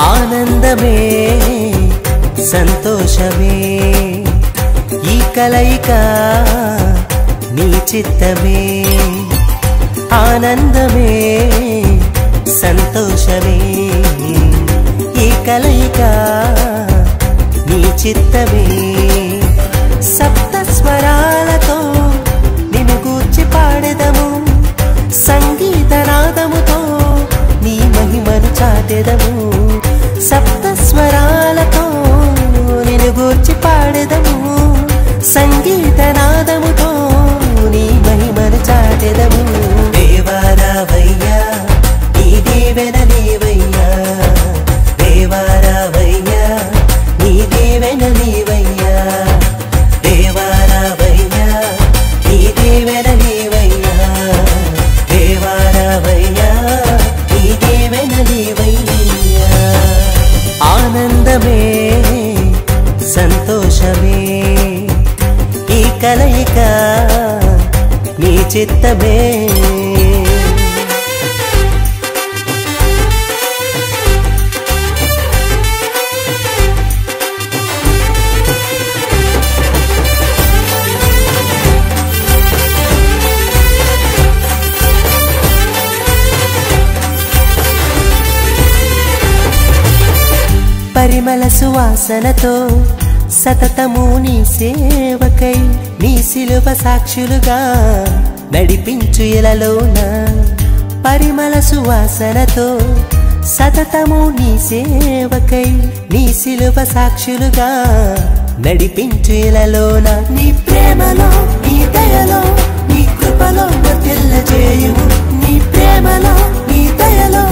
ఆనందమే సంతోషమే ఈ కలయిక నీ చిత్తమే ఆనందమే సంతోషమే ఈ కలయిక నీ చిత్తమే సప్త స్వరాలతో నిన్ను గూర్చి పాడెదము సంగీత నాదముతో నీ మహిమను చాటెదము సప్త స్వరాలతో నిన్ను గూర్చి పాడెదము సంగీత నాదముతో నీ మహిమను చాటెదము దేవా రావయ్యా నీ దీవెన నీవయ్యా దేవా రావయ్యా నీ దీవెన నీవయ్యా దేవా రావయ్యా నీ దీవెన నీవయ్యా దేవా రావయ్యా నీ దీవెన నీవయ్యా ఆనందమే సంతోషమే ఈ కలయిక నీ చిత్తమే పరిమళ సువాసనతో సతతము నీ సేవకై నీ శిలువ సాక్షులుగా నడిపించు ఇలలోన పరిమళ సువాసనతో సతతము నీ సేవకై నీ శిలువ సాక్షులుగా నడిపించు ఇలలోన నీ ప్రేమలో నీ దయలో నీ కృపలో వర్ధిల్లజేయుము నీ ప్రేమలో నీ దయలో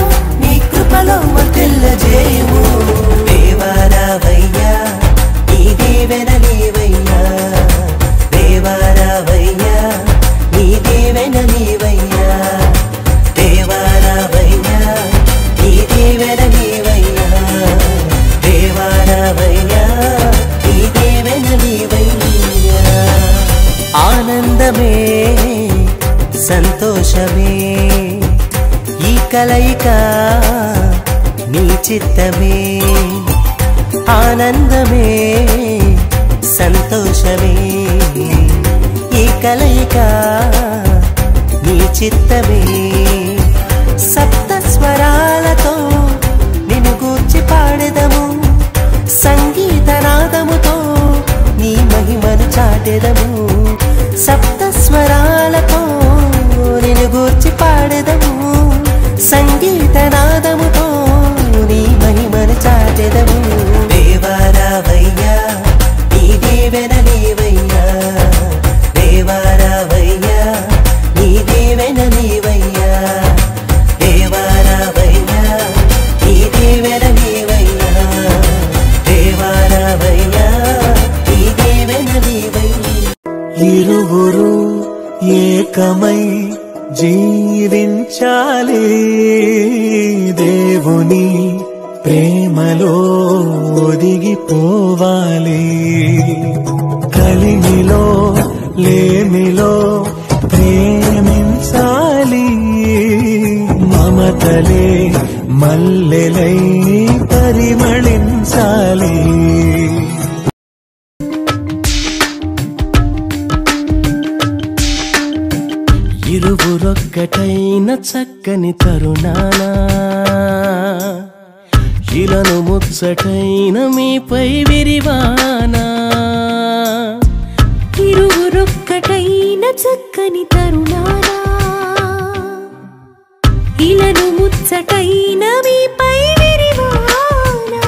నీ కృపలో వర్ధిల్లజేయుము దేవా రావయ్యా నీ దీవెన నీవయ్యా దేవా రావయ్యా నీ దీవెన నీవయ్యా దేవా రావయ్యా నీ దీవెన నీవయ్యా దేవా రావయ్యా నీ దీవెన నీవయ్యా ఆనందమే సంతోషమే ఈ కలయిక నీ చిత్తమే ఆనందమే సంతోషమే ఈ కలయిక నీ చిత్తమే సప్త స్వరాలతో నిన్ను గూర్చి పాడెదము సంగీత నాదముతో నీ మహిమను చాటెదము సప్త స్వరాలతో నిన్ను గూర్చి పాడెదము సంగీత నాదముతో నీ మహిమను చాటెదము దేవా రావయ్యా నీ దీవెన నీవయ్యా దేవా రావయ్యా నీ దీవెన నీవయ్యా దేవా రావయ్యా నీ దీవెన నీవయ్యా దేవా రావయ్యా నీ దీవెన నీవయ్యా ఇరువురు ఏకమై జీవించాలి దేవుని ప్రేమలో ఒదిగిపోవాలి కలిమిలో లేమిలో ప్రేమించాలి మమతలే మల్లెలై పరిమళించాలి ఇరువురొక్కటైన చక్కని తరుణానా ఇలను ముచ్చటైన మీపై విరివానా ఇరువురొక్కటైన చక్కని తరుణానా ఇలను ముచ్చటైన మీపై విరివానా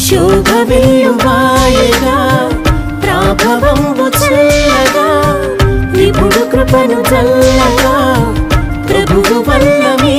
శోభ వెల్లువాయగా ప్రాభవంబు చల్లగా విపుడు కృపను చల్లగా ప్రభువు వల్ల మీ